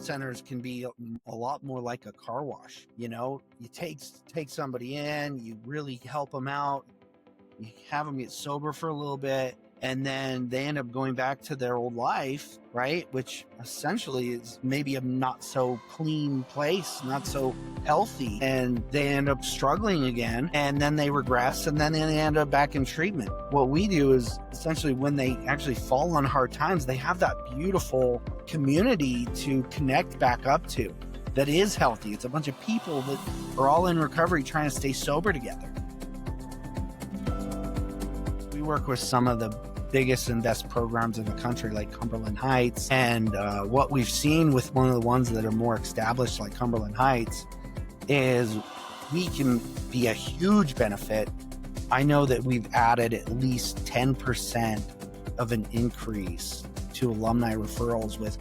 centers can be a lot more like a car wash. You know, you take somebody in, you really help them out, you have them get sober for a little bit, and then they end up going back to their old life, right? Which essentially is maybe a not so clean place, not so healthy, and they end up struggling again, and then they regress, and then they end up back in treatment. What we do is essentially when they actually fall on hard times, they have that beautiful community to connect back up to that is healthy. It's a bunch of people that are all in recovery trying to stay sober together. We work with some of the biggest and best programs in the country, like Cumberland Heights. And what we've seen with one of the ones that are more established, like Cumberland Heights, is we can be a huge benefit. I know that we've added at least 10% of an increase to alumni referrals with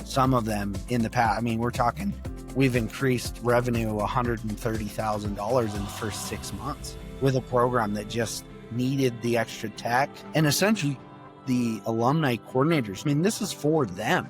some of them in the past. I mean, we're talking, we've increased revenue $130,000 in the first 6 months with a program that just needed the extra tech. And essentially the alumni coordinators, I mean, this is for them.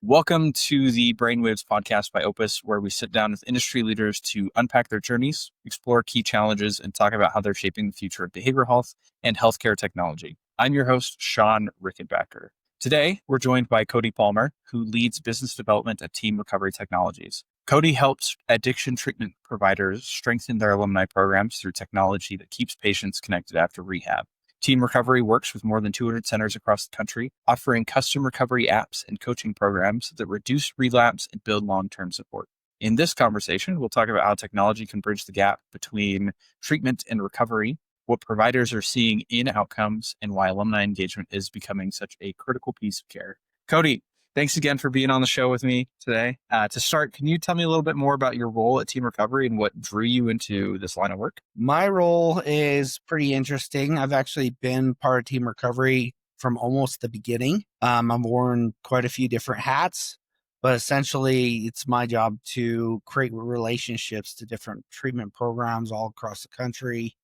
Welcome to the Brainwaves podcast by Opus, where we sit down with industry leaders to unpack their journeys, explore key challenges, and talk about how they're shaping the future of behavioral health and healthcare technology. I'm your host, Sean Rickenbacker. Today, we're joined by Cody Palmer, who leads business development at Team Recovery Technologies. Cody helps addiction treatment providers strengthen their alumni programs through technology that keeps patients connected after rehab. Team Recovery works with more than 200 centers across the country, offering custom recovery apps and coaching programs that reduce relapse and build long-term support. In this conversation, we'll talk about how technology can bridge the gap between treatment and recovery, what providers are seeing in outcomes, and why alumni engagement is becoming such a critical piece of care. Cody, thanks again for being on the show with me today. To start, can you tell me a little bit more about your role at Team Recovery and what drew you into this line of work? My role is pretty interesting. I've actually been part of Team Recovery from almost the beginning. I've worn quite a few different hats, but essentially it's my job to create relationships to different treatment programs all across the country,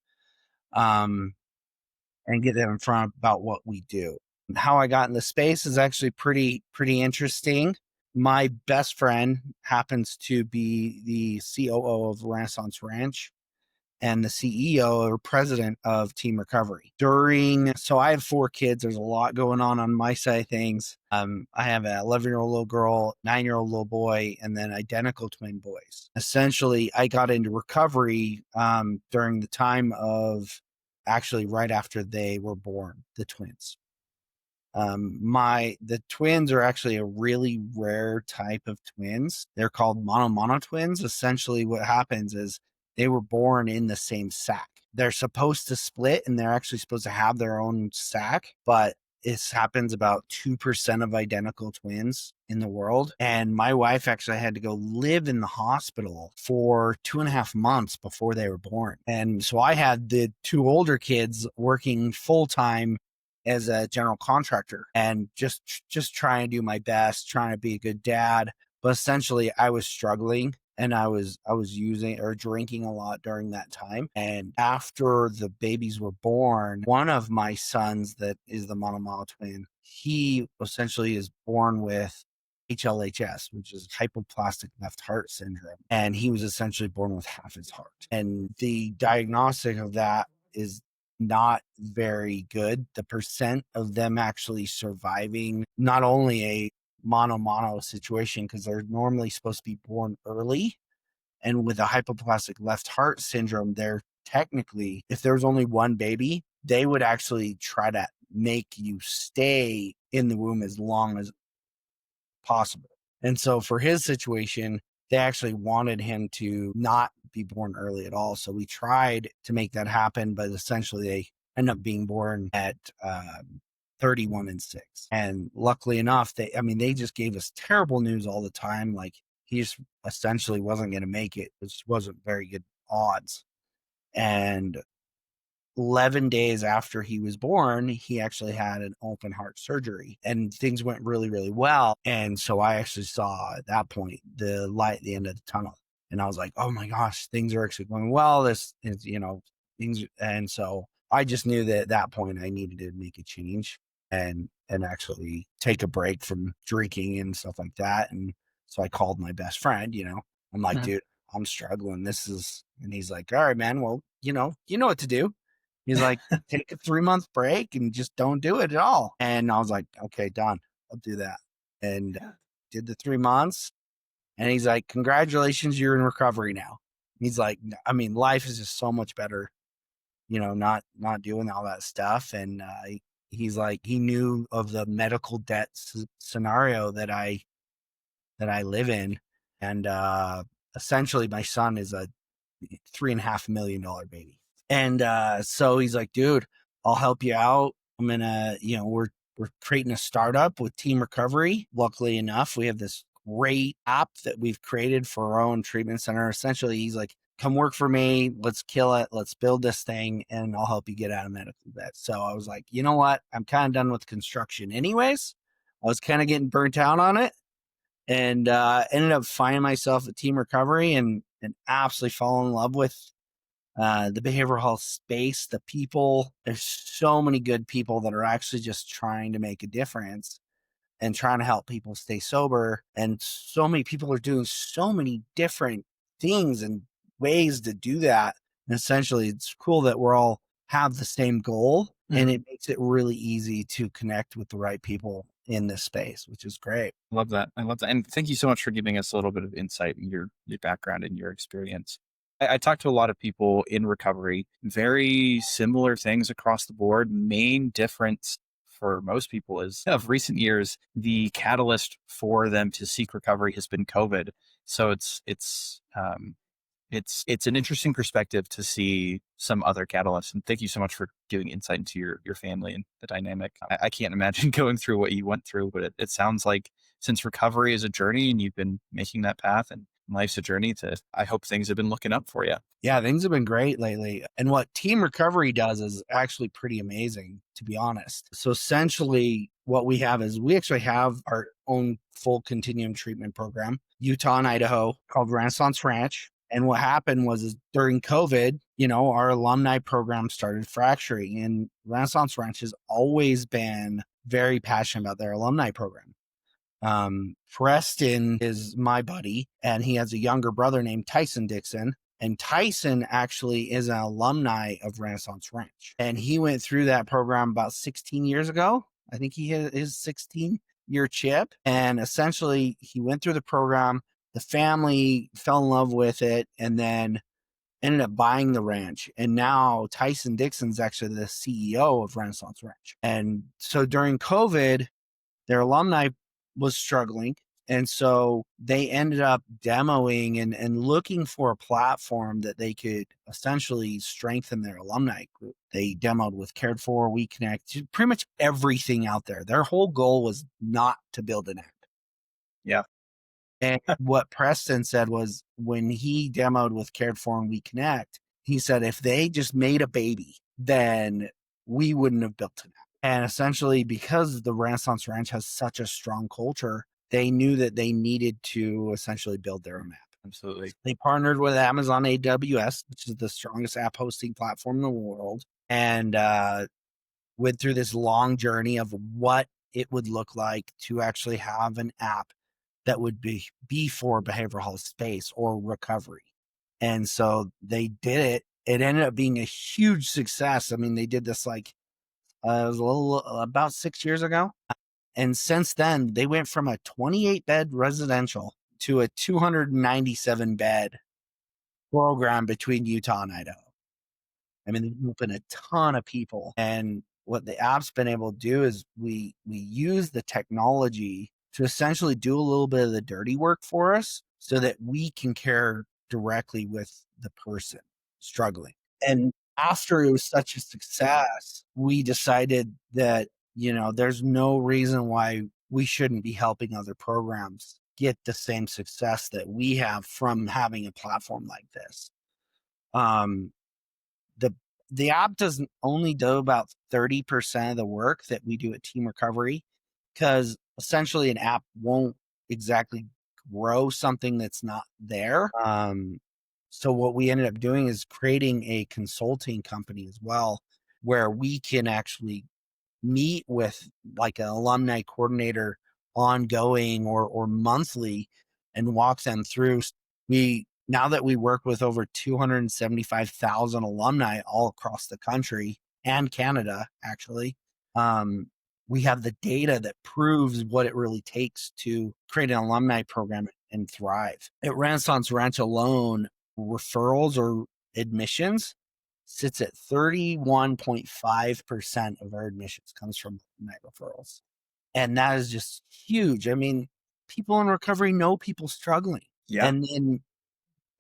and get them in front about what we do. How I got in the space is actually pretty interesting. My best friend happens to be the COO of Renaissance Ranch and the CEO or president of Team Recovery. So I have 4 kids. There's a lot going on my side of things. I have an 11-year-old little girl, 9-year-old little boy, and then identical twin boys. Essentially, I got into recovery during the time of actually right after they were born, the twins. The twins are actually a really rare type of twins. They're called mono twins. Essentially what happens is they were born in the same sac. They're supposed to split and they're actually supposed to have their own sac, but it happens about 2% of identical twins in the world. And my wife actually had to go live in the hospital for 2.5 months before they were born. And so I had the 2 older kids working full time as a general contractor and just trying to do my best, trying to be a good dad. But essentially I was struggling and I was using or drinking a lot during that time. And after the babies were born, one of my sons that is the mono twin, he essentially is born with HLHS, which is hypoplastic left heart syndrome. And he was essentially born with half his heart. And the diagnostic of that is not very good. The percent of them actually surviving not only a mono situation, because they're normally supposed to be born early, and with a hypoplastic left heart syndrome, they're technically, if there's only one baby, they would actually try to make you stay in the womb as long as possible. And so for his situation, they actually wanted him to not be born early at all. So we tried to make that happen, but essentially they end up being born at 31 and 6. And luckily enough, they just gave us terrible news all the time. Like he just essentially wasn't going to make it. It just wasn't very good odds. And 11 days after he was born, he actually had an open heart surgery and things went really, really well. And so I actually saw at that point the light at the end of the tunnel. And I was like, oh my gosh, things are actually going well. This is, things. And so I just knew that at that point I needed to make a change and actually take a break from drinking and stuff like that. And so I called my best friend, I'm like, Mhm. dude, I'm struggling. And he's like, all right, man, well, you know what to do. He's like, take a 3-month break and just don't do it at all. And I was like, okay, done. I'll do that. And did the 3 months. And he's like, congratulations, you're in recovery now. He's like, I mean, life is just so much better, not doing all that stuff. And he's like, he knew of the medical debt scenario that I live in. And essentially my son is a $3.5 million baby. And so he's like, dude, I'll help you out. I'm gonna, we're creating a startup with Team Recovery. Luckily enough, we have this great app that we've created for our own treatment center. Essentially, he's like, come work for me. Let's kill it. Let's build this thing and I'll help you get out of medical debt. So I was like, you know what? I'm kind of done with construction anyways. I was kind of getting burnt out on it and ended up finding myself at Team Recovery and absolutely fall in love with the behavioral health space, the people. There's so many good people that are actually just trying to make a difference and trying to help people stay sober. And so many people are doing so many different things and ways to do that. And essentially, it's cool that we're all have the same goal, and it makes it really easy to connect with the right people in this space, which is great. Love that. I love that. And thank you so much for giving us a little bit of insight in your background and your experience. I talk to a lot of people in recovery, very similar things across the board. Main difference for most people is of recent years, the catalyst for them to seek recovery has been COVID. So it's an interesting perspective to see some other catalysts. And thank you so much for giving insight into your family and the dynamic. I can't imagine going through what you went through, but it sounds like since recovery is a journey and you've been making that path and life's a journey I hope things have been looking up for you. Yeah, things have been great lately. And what Team Recovery does is actually pretty amazing, to be honest. So essentially, what we have is we actually have our own full continuum treatment program, Utah and Idaho, called Renaissance Ranch. And what happened was is during COVID, our alumni program started fracturing, and Renaissance Ranch has always been very passionate about their alumni program. Preston is my buddy, and he has a younger brother named Tyson Dixon. And Tyson actually is an alumni of Renaissance Ranch. And he went through that program about 16 years ago. I think he hit his 16-year chip. And essentially, he went through the program. The family fell in love with it and then ended up buying the ranch. And now Tyson Dixon's actually the CEO of Renaissance Ranch. And so during COVID, their alumni was struggling. And so they ended up demoing and looking for a platform that they could essentially strengthen their alumni group. They demoed with Cared For, We Connect, pretty much everything out there. Their whole goal was not to build an app. Yeah. And what Preston said was when he demoed with Cared For and We Connect, he said, if they just made a baby, then we wouldn't have built an app. And essentially, because the Renaissance Ranch has such a strong culture, they knew that they needed to essentially build their own app. Absolutely. They partnered with Amazon AWS, which is the strongest app hosting platform in the world, and went through this long journey of what it would look like to actually have an app that would be for behavioral health space or recovery. And so they did it. It ended up being a huge success. I mean, they did this like it was a little about 6 years ago. And since then, they went from a 28-bed residential to a 297-bed program between Utah and Idaho. I mean, they open a ton of people. And what the app's been able to do is we use the technology to essentially do a little bit of the dirty work for us so that we can care directly with the person struggling. And after it was such a success, we decided that, there's no reason why we shouldn't be helping other programs get the same success that we have from having a platform like this. Um, the the app doesn't only do about 30% of the work that we do at Team Recovery, because essentially an app won't exactly grow something that's not there. So what we ended up doing is creating a consulting company as well where we can actually meet with like an alumni coordinator ongoing or monthly and walk them through. Now that we work with over 275,000 alumni all across the country and Canada, actually, um, we have the data that proves what it really takes to create an alumni program and thrive. At Renaissance Ranch alone, referrals or admissions sits at 31.5% of our admissions comes from night referrals. And that is just huge. I mean, people in recovery know people struggling. Yeah. And then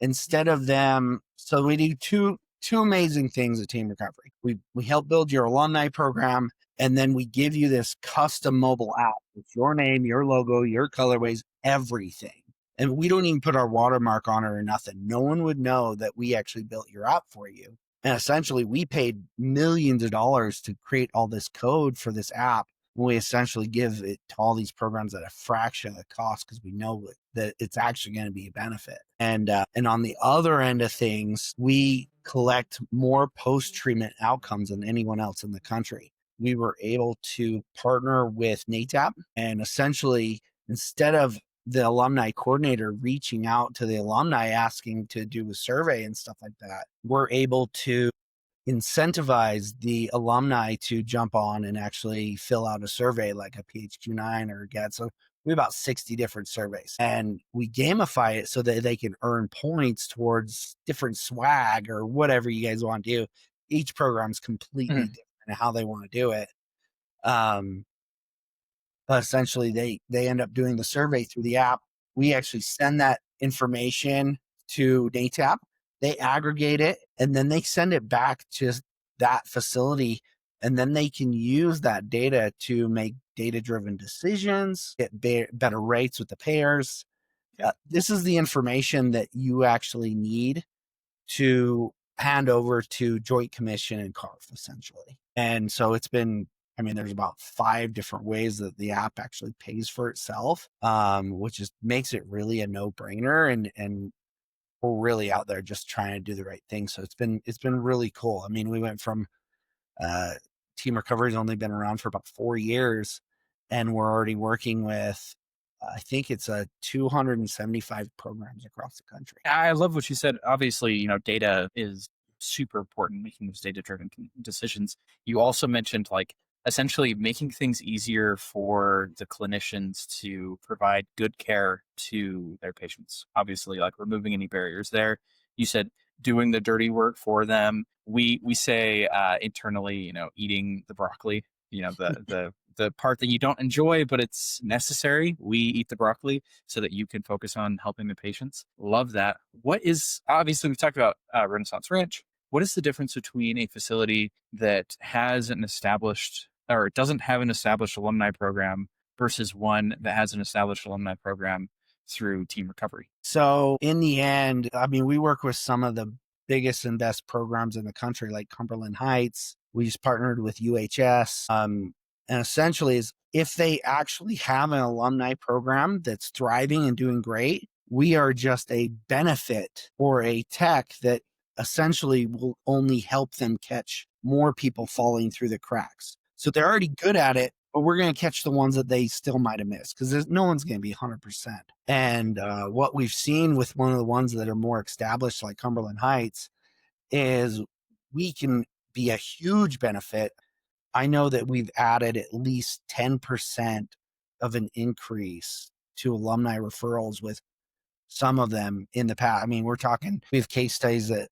instead of them, so we do two amazing things at Team Recovery. We help build your alumni program, and then we give you this custom mobile app with your name, your logo, your colorways, everything. And we don't even put our watermark on it or nothing. No one would know that we actually built your app for you. And essentially, we paid millions of dollars to create all this code for this app. We essentially give it to all these programs at a fraction of the cost because we know that it's actually going to be a benefit. And on the other end of things, we collect more post-treatment outcomes than anyone else in the country. We were able to partner with NATAP, and essentially, instead of the alumni coordinator reaching out to the alumni asking to do a survey and stuff like that, we're able to incentivize the alumni to jump on and actually fill out a survey like a PHQ-9 or a GET. So we have about 60 different surveys, and we gamify it so that they can earn points towards different swag or whatever you guys want to do. Each program's completely different in how they want to do it. But essentially they end up doing the survey through the app. We actually send that information to NATAP. They aggregate it, and then they send it back to that facility, and then they can use that data to make data-driven decisions, get better rates with the payers. This is the information that you actually need to hand over to Joint Commission and CARF, essentially. And so it's been, I mean, there's about 5 different ways that the app actually pays for itself, which is makes it really a no-brainer. And we're really out there just trying to do the right thing. So it's been really cool. I mean, we went from Team Recovery's only been around for about 4 years, and we're already working with I think it's 275 programs across the country. I love what you said. Obviously, data is super important, making those data-driven decisions. You also mentioned like essentially making things easier for the clinicians to provide good care to their patients. Obviously, like removing any barriers there. You said doing the dirty work for them. We say internally, eating the broccoli. The part that you don't enjoy, but it's necessary. We eat the broccoli so that you can focus on helping the patients. Love that. What is, obviously, we've talked about Renaissance Ranch. What is the difference between a facility that has an established or doesn't have an established alumni program versus one that has an established alumni program through Team Recovery? So in the end, I mean, we work with some of the biggest and best programs in the country, like Cumberland Heights. We just partnered with UHS. And essentially is if they actually have an alumni program that's thriving and doing great, we are just a benefit or a tech that essentially will only help them catch more people falling through the cracks. So they're already good at it, but we're going to catch the ones that they still might have missed because no one's going to be 100%. And what we've seen with one of the ones that are more established, like Cumberland Heights, is we can be a huge benefit. I know that we've added at least 10% of an increase to alumni referrals with some of them in the past. I mean, we're talking, we have case studies that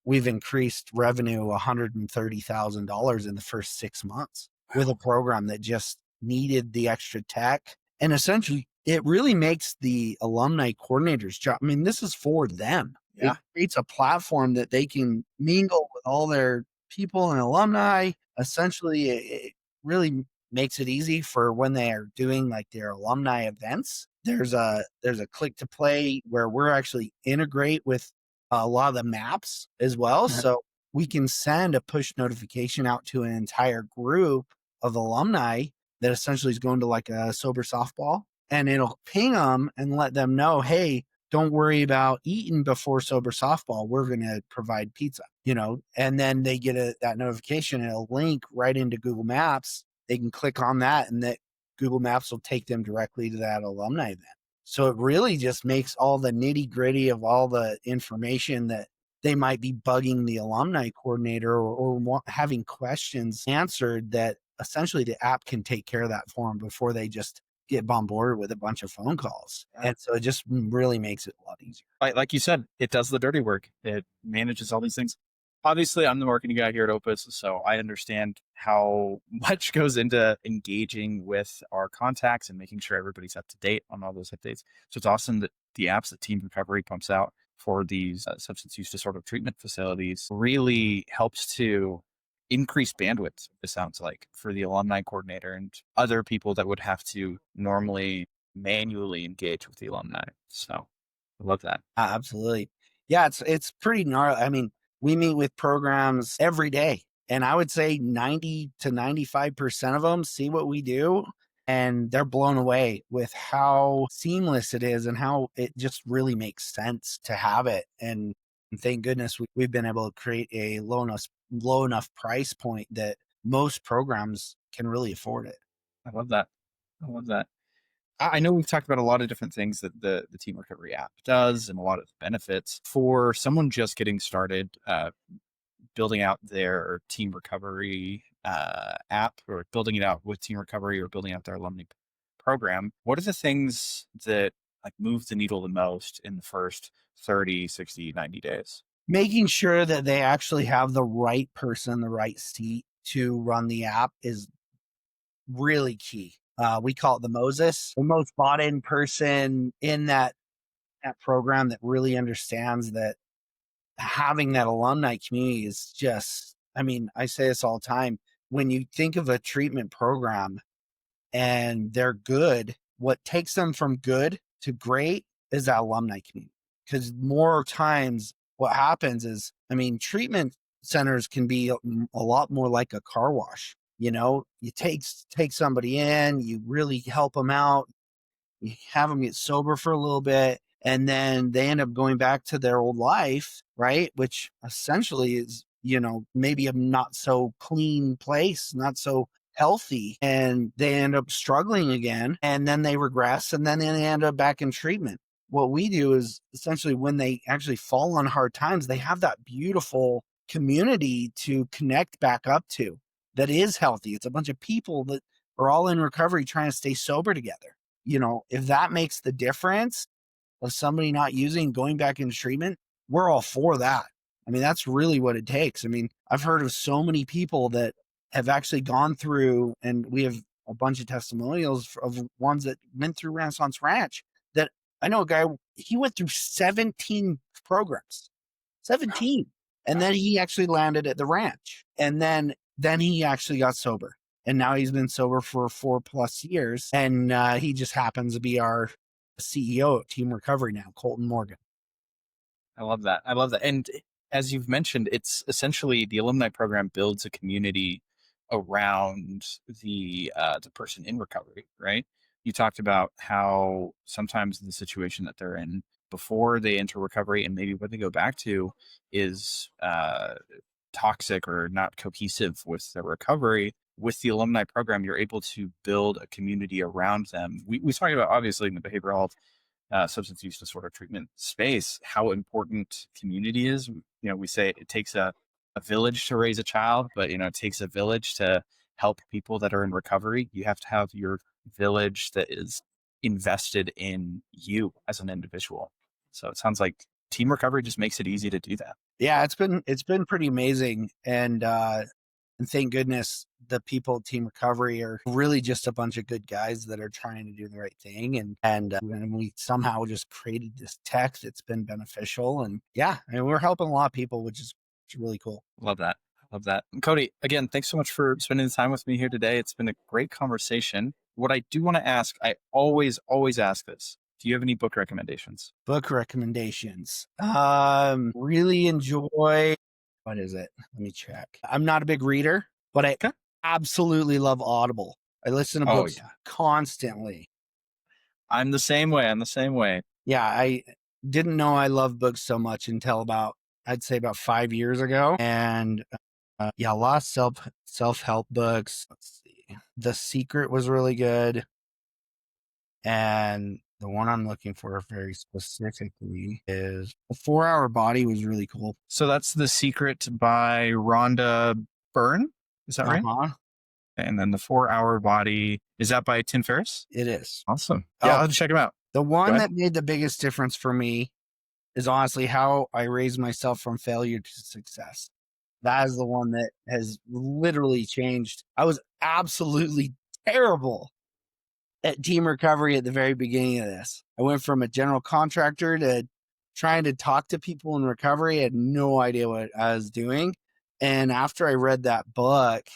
we've increased revenue $130,000 in the first 6 months with a program that just needed the extra tech. And essentially, it really makes the alumni coordinators' job. I mean, this is for them. Yeah. It creates a platform that they can mingle with all their people and alumni. Essentially, it really makes it easy for when they are doing like their alumni events. There's a click to play where we're actually integrate with a lot of the maps as well. So we can send a push notification out to an entire group of alumni that essentially is going to like a sober softball, and it'll ping them and let them know, hey, don't worry about eating before sober softball. We're going to provide pizza, and then they get that notification and a link right into Google Maps. They can click on that, and that Google Maps will take them directly to that alumni event. So it really just makes all the nitty gritty of all the information that they might be bugging the alumni coordinator or having questions answered, that essentially the app can take care of that for them before they just get bombarded with a bunch of phone calls. And so it just really makes it a lot easier. Like you said, it does the dirty work. It manages all these things. Obviously, I'm the marketing guy here at Opus, so I understand how much goes into engaging with our contacts and making sure everybody's up to date on all those updates. So it's awesome that the apps that Team Recovery pumps out for these substance use disorder treatment facilities really helps to increase bandwidth, it sounds like, for the alumni coordinator and other people that would have to normally manually engage with the alumni. So I love that. Absolutely. Yeah, it's pretty gnarly. I mean, we meet with programs every day, and I would say 90 to 95% of them see what we do, and they're blown away with how seamless it is and how it just really makes sense to have it. And thank goodness we've been able to create a low enough price point that most programs can really afford it. I love that. I love that. I know we've talked about a lot of different things that the Team Recovery app does and a lot of the benefits. For someone just getting started, building out their Team Recovery app, or building it out with Team Recovery, or building out their alumni program, what are the things that like move the needle the most in the first 30, 60, 90 days? Making sure that they actually have the right person, the right seat to run the app is really key. We call it the Moses, the most bought in person in that program that really understands that having that alumni community is just, I mean, I say this all the time. When you think of a treatment program and they're good, what takes them from good to great is that alumni community. Because more times what happens is, I mean, treatment centers can be a lot more like a car wash. You take somebody in, you really help them out, you have them get sober for a little bit, and then they end up going back to their old life, right? Which essentially is, maybe a not so clean place, not so healthy, and they end up struggling again, and then they regress, and then they end up back in treatment. What we do is essentially when they actually fall on hard times, they have that beautiful community to connect back up to that is healthy. It's a bunch of people that are all in recovery trying to stay sober together. If that makes the difference of somebody not using, going back into treatment, we're all for that. I mean, that's really what it takes. I mean, I've heard of so many people that have actually gone through, and we have a bunch of testimonials of ones that went through Renaissance Ranch, that I know a guy, he went through 17 programs, 17. And then he actually landed at the ranch. And then he actually got sober. And now he's been sober for 4+ years. And he just happens to be our CEO of Team Recovery now, Colton Morgan. I love that. I love that. And as you've mentioned, it's essentially the alumni program builds a community around the person in recovery, right? You talked about how sometimes the situation that they're in before they enter recovery and maybe what they go back to is toxic or not cohesive with their recovery. With the alumni program, you're able to build a community around them. We talked about, obviously, in the behavioral health substance use disorder treatment space, how important community is. We say it takes a village to raise a child, but it takes a village to help people that are in recovery. You have to have your village that is invested in you as an individual. So it sounds like Team Recovery just makes it easy to do that. Yeah, it's been pretty amazing. And thank goodness the people at Team Recovery are really just a bunch of good guys that are trying to do the right thing. And we somehow just created this tech that's been beneficial. And yeah, I mean, we're helping a lot of people, which is really cool. Love that. Love that. And Cody, again, thanks so much for spending the time with me here today. It's been a great conversation. What I do want to ask, I always ask this. Do you have any book recommendations? Book recommendations. Really enjoy, what is it? Let me check. I'm not a big reader, but I absolutely love Audible. I listen to books constantly. I'm the same way. Yeah, didn't know I loved books so much until I'd say about 5 years ago. And yeah, a lot of self-help books. Let's see. The Secret was really good. And the one I'm looking for very specifically is The 4 Hour Body was really cool. So that's The Secret by Rhonda Byrne. Is that right? Uh-huh. And then The 4 Hour Body, is that by Tim Ferriss? It is. Awesome. Yeah, I'll have to check him out. The Go one ahead. that made the biggest difference for me is honestly how I raised myself from failure to success. That is the one that has literally changed. I was absolutely terrible at team recovery at the very beginning of this. I went from a general contractor to trying to talk to people in recovery. I had no idea what I was doing. And after I read that book,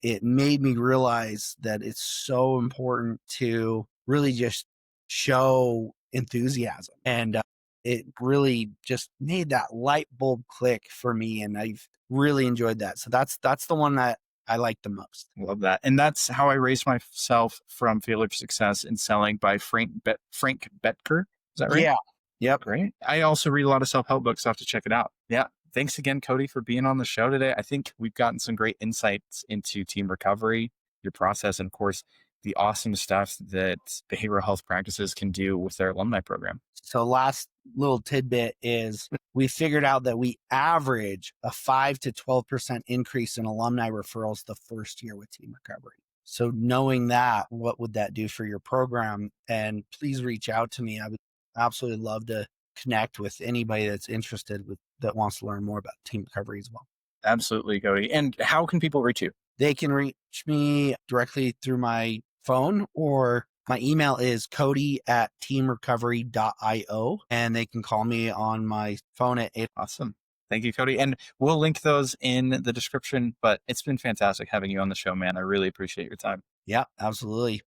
it made me realize that it's so important to really just show enthusiasm. And it really just made that light bulb click for me. And I've really enjoyed that. So that's the one that I like the most. Love that. And that's How I Raised Myself from Failure to Success in Selling by Frank Betker. Is that right? Yeah. Yep. Great. I also read a lot of self-help books, so I have to check it out. Yeah. Thanks again, Cody, for being on the show today. I think we've gotten some great insights into team recovery, your process, and of course, the awesome stuff that behavioral health practices can do with their alumni program. So last little tidbit is we figured out that we average a 5 to 12% increase in alumni referrals the first year with team recovery. So knowing that, what would that do for your program? And please reach out to me. I would absolutely love to connect with anybody that's interested that wants to learn more about team recovery as well. Absolutely, Cody. And how can people reach you? They can reach me directly through my phone, or my email is cody@teamrecovery.io, and they can call me on my phone at 8. Awesome. Thank you, Cody. And we'll link those in the description, but it's been fantastic having you on the show, man. I really appreciate your time. Yeah, absolutely.